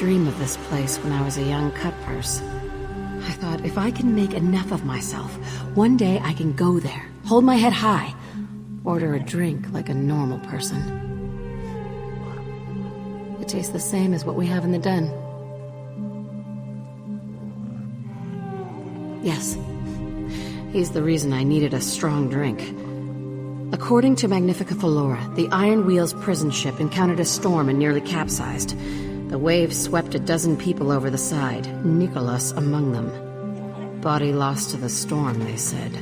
dream of this place when I was a young cutpurse. I thought, if I can make enough of myself, one day I can go there, hold my head high, order a drink like a normal person. It tastes the same as what we have in the den. Yes, he's the reason I needed a strong drink. According to Magnifica Flora, the Iron Wheel's prison ship encountered a storm and nearly capsized. The waves swept a dozen people over the side, Nicholas among them. Body lost to the storm, they said.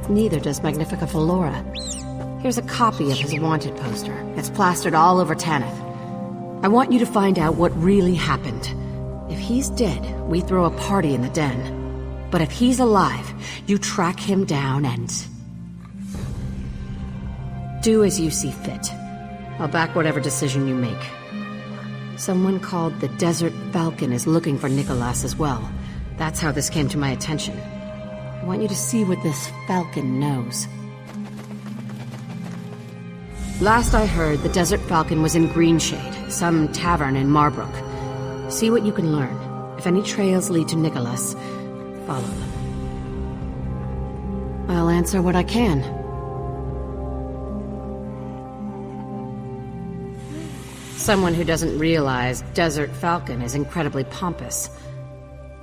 Neither does Magnifica Flora. Here's a copy of his wanted poster. It's plastered all over Tanith. I want you to find out what really happened. If he's dead, we throw a party in the den. But if he's alive, you track him down and... do as you see fit. I'll back whatever decision you make. Someone called the Desert Falcon is looking for Nicholas as well. That's how this came to my attention. I want you to see what this Falcon knows. Last I heard, the Desert Falcon was in Greenshade, some tavern in Marbrook. See what you can learn. If any trails lead to Nicholas, follow them. I'll answer what I can. Someone who doesn't realize Desert Falcon is incredibly pompous.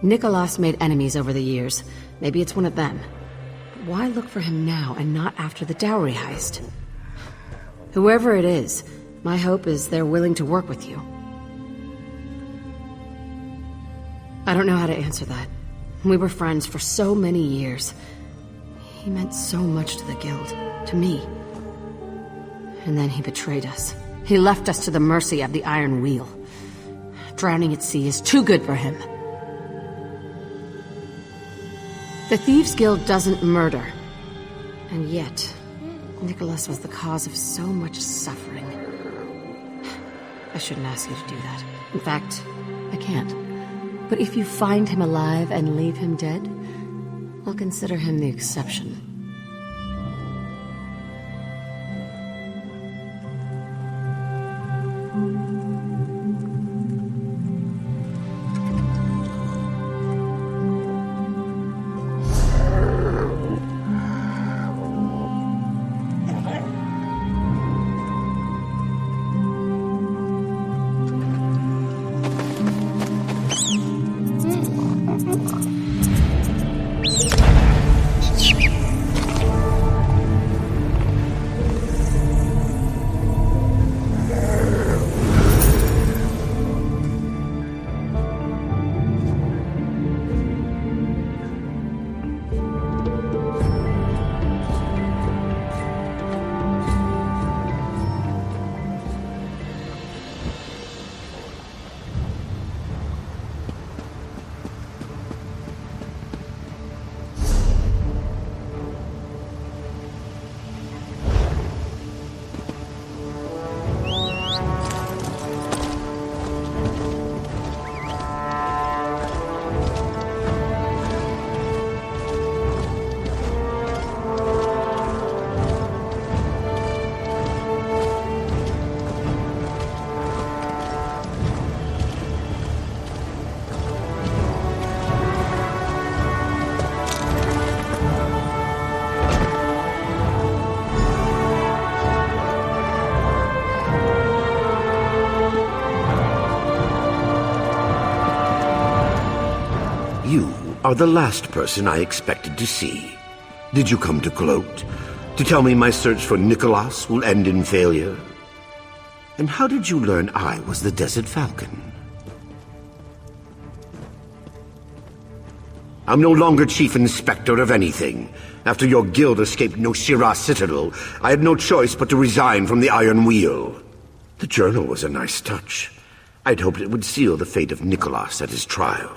Nicholas made enemies over the years. Maybe it's one of them. But why look for him now and not after the dowry heist? Whoever it is, my hope is they're willing to work with you. I don't know how to answer that. We were friends for so many years. He meant so much to the guild, to me. And then he betrayed us. He left us to the mercy of the Iron Wheel. Drowning at sea is too good for him. The Thieves Guild doesn't murder. And yet, Nicholas was the cause of so much suffering. I shouldn't ask you to do that. In fact, I can't. But if you find him alive and leave him dead, I'll consider him the exception. You are the last person I expected to see. Did you come to gloat? To tell me my search for Nicholas will end in failure? And how did you learn I was the Desert Falcon? I'm no longer Chief Inspector of anything. After your guild escaped Noshira Citadel, I had no choice but to resign from the Iron Wheel. The journal was a nice touch. I'd hoped it would seal the fate of Nicholas at his trial.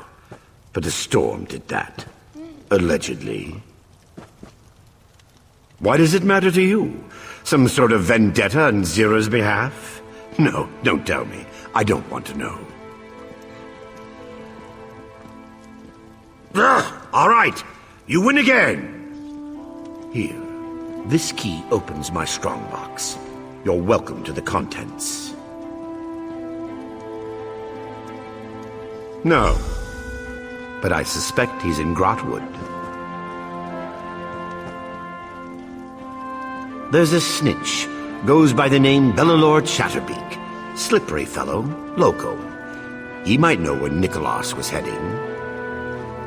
But the storm did that. Allegedly. Why does it matter to you? Some sort of vendetta on Zira's behalf? No, don't tell me. I don't want to know. All right. You win again. Here. This key opens my strongbox. You're welcome to the contents. No. But I suspect he's in Grotwood. There's a snitch. Goes by the name Bellalor Chatterbeak. Slippery fellow. Local. He might know where Nicholas was heading.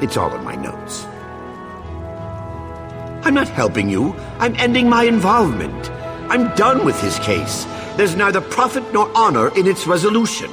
It's all in my notes. I'm not helping you. I'm ending my involvement. I'm done with his case. There's neither profit nor honor in its resolution.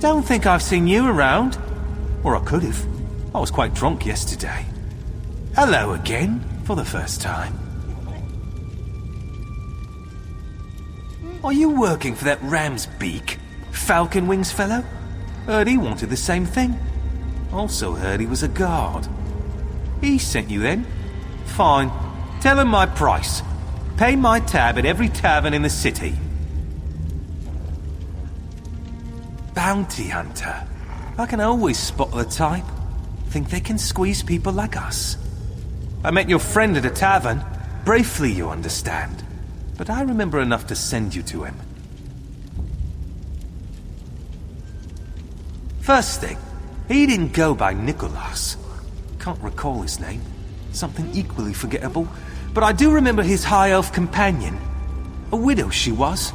Don't think I've seen you around. Or I could have. I was quite drunk yesterday. Hello again, for the first time. Are you working for that ram's beak, falcon wings fellow? Heard he wanted the same thing. Also heard he was a guard. He sent you then? Fine. Tell him my price. Pay my tab at every tavern in the city. Bounty hunter. I can always spot the type. Think they can squeeze people like us. I met your friend at a tavern. Briefly, you understand. But I remember enough to send you to him. First thing, he didn't go by Nicholas. Can't recall his name. Something equally forgettable. But I do remember his high elf companion. A widow she was.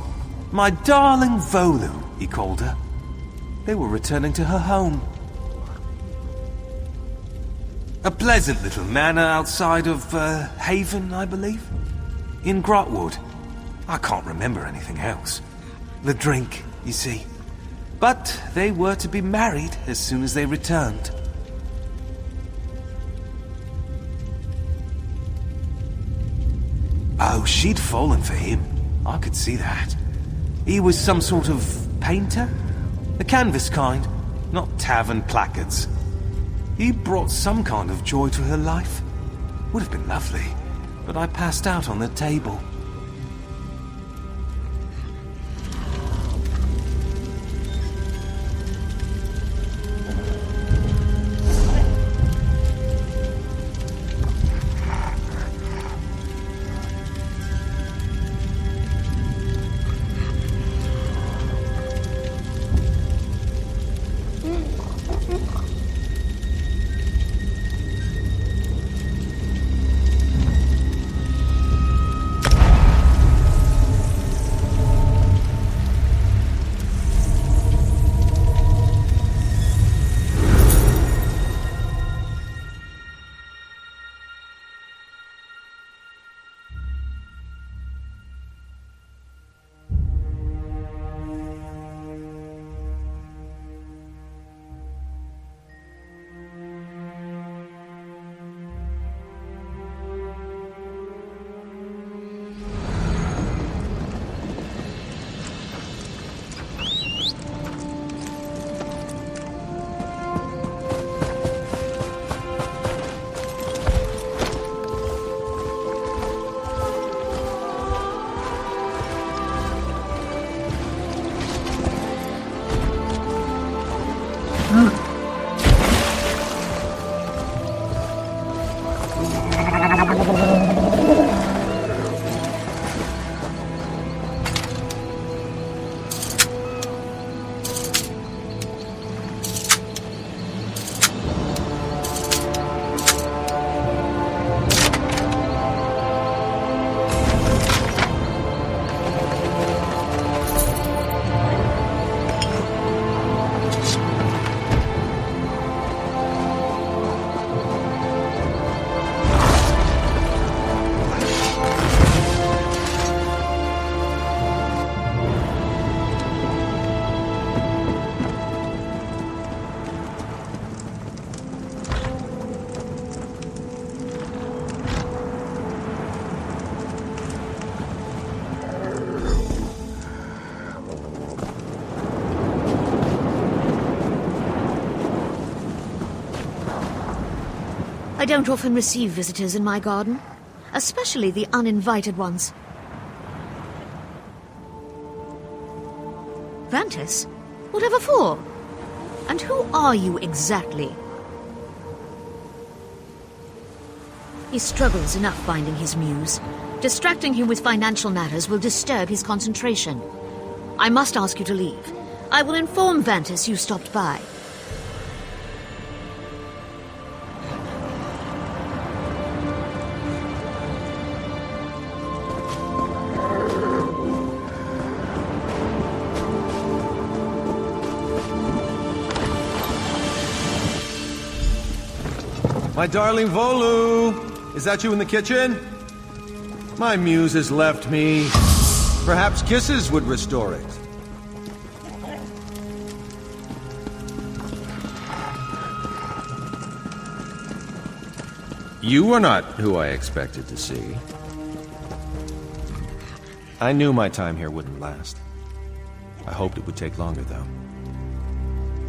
My darling Volu, he called her. They were returning to her home. A pleasant little manor outside of Haven, I believe. In Grotwood. I can't remember anything else. The drink, you see. But they were to be married as soon as they returned. Oh, she'd fallen for him. I could see that. He was some sort of painter? The canvas kind, not tavern placards. He brought some kind of joy to her life. Would have been lovely, but I passed out on the table. I don't often receive visitors in my garden, especially the uninvited ones. Vantis? Whatever for? And who are you exactly? He struggles enough finding his muse. Distracting him with financial matters will disturb his concentration. I must ask you to leave. I will inform Vantis you stopped by. My darling Volu! Is that you in the kitchen? My muse has left me. Perhaps kisses would restore it. You are not who I expected to see. I knew my time here wouldn't last. I hoped it would take longer, though.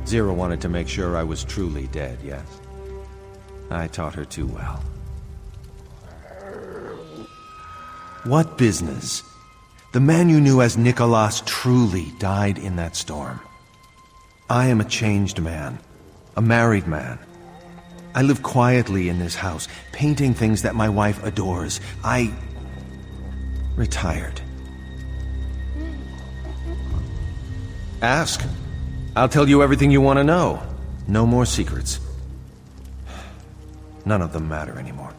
Zero wanted to make sure I was truly dead, yes? I taught her too well. What business? The man you knew as Nicholas truly died in that storm. I am a changed man, a married man. I live quietly in this house, painting things that my wife adores. I retired. Ask. I'll tell you everything you want to know. No more secrets. None of them matter anymore.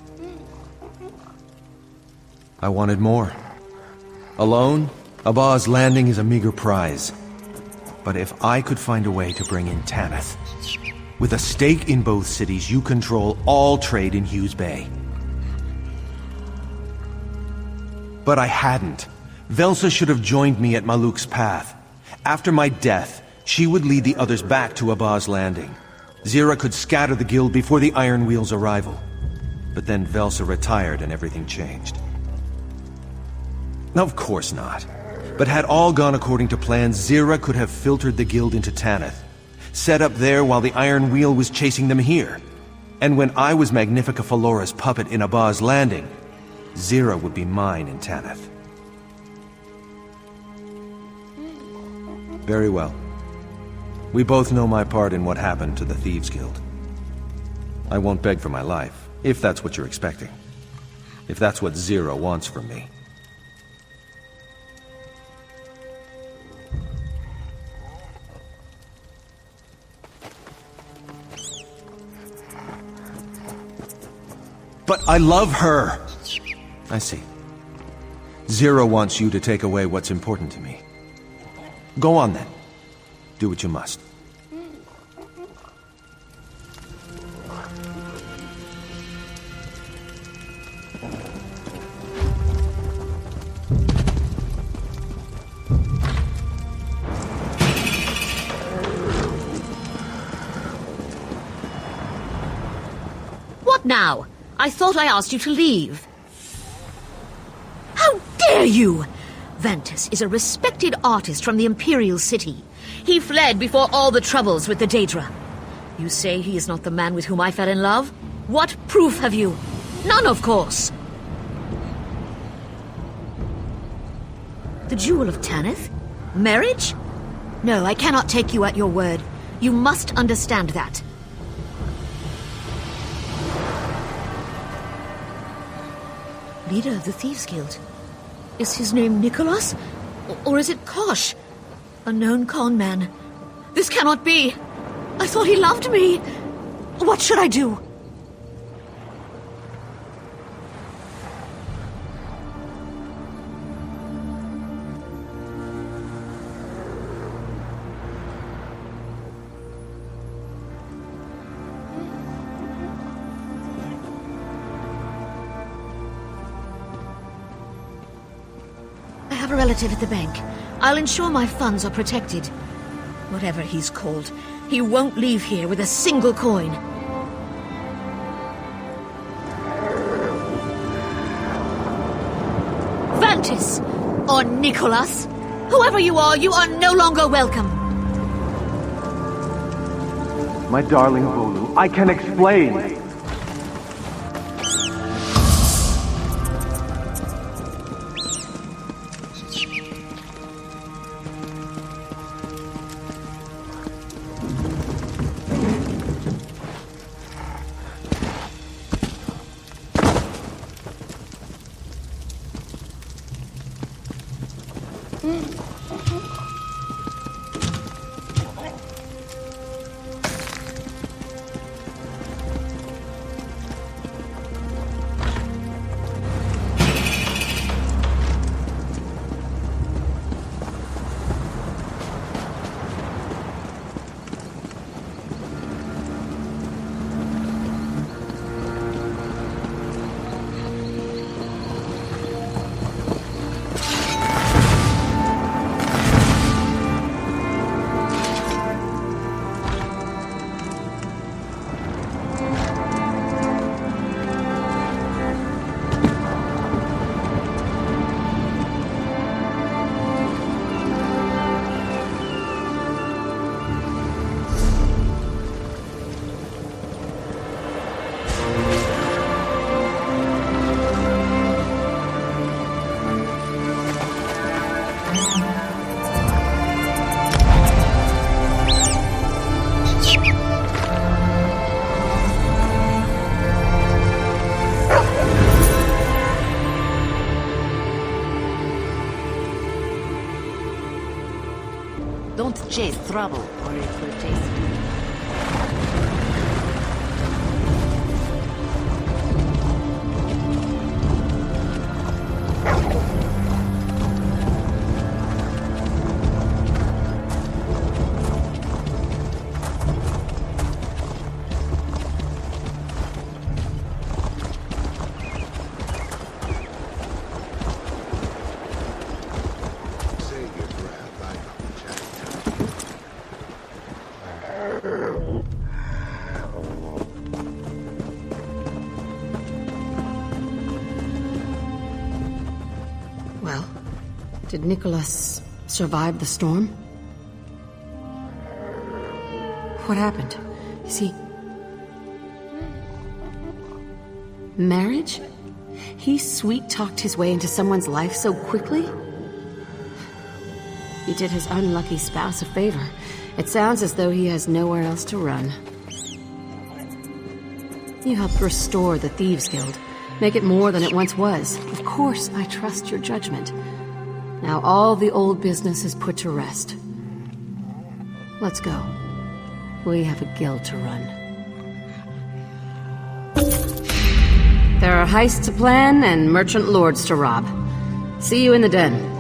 I wanted more. Alone, Abba's landing is a meager prize. But if I could find a way to bring in Tanith, with a stake in both cities, you control all trade in Hughes Bay. But I hadn't. Velsa should have joined me at Maluk's path. After my death, she would lead the others back to Abba's landing. Zira could scatter the guild before the Iron Wheel's arrival. But then Velsa retired and everything changed. Of course not. But had all gone according to plan, Zira could have filtered the guild into Tanith, set up there while the Iron Wheel was chasing them here. And when I was Magnifica Falora's puppet in Abba's landing, Zira would be mine in Tanith. Very well. We both know my part in what happened to the Thieves Guild. I won't beg for my life, if that's what you're expecting. If that's what Zira wants from me. But I love her! I see. Zira wants you to take away what's important to me. Go on then. Do what you must. What now? I thought I asked you to leave. How dare you! Vantis is a respected artist from the Imperial City. He fled before all the troubles with the Daedra. You say he is not the man with whom I fell in love? What proof have you? None, of course. The Jewel of Tanith? Marriage? No, I cannot take you at your word. You must understand that. Leader of the Thieves Guild. Is his name Nicholas? Or is it Kosh? A known con man. This cannot be! I thought he loved me! What should I do? I have a relative at the bank. I'll ensure my funds are protected. Whatever he's called, he won't leave here with a single coin. Vantis! Or Nicholas! Whoever you are no longer welcome! My darling Volu, I can explain. Don't chase trouble, or it will chase you. Well, did Nicholas survive the storm? What happened? Is he... marriage? He sweet-talked his way into someone's life so quickly? He did his unlucky spouse a favor. It sounds as though he has nowhere else to run. You helped restore the Thieves Guild. Make it more than it once was. Of course, I trust your judgment. Now all the old business is put to rest. Let's go. We have a guild to run. There are heists to plan and merchant lords to rob. See you in the den.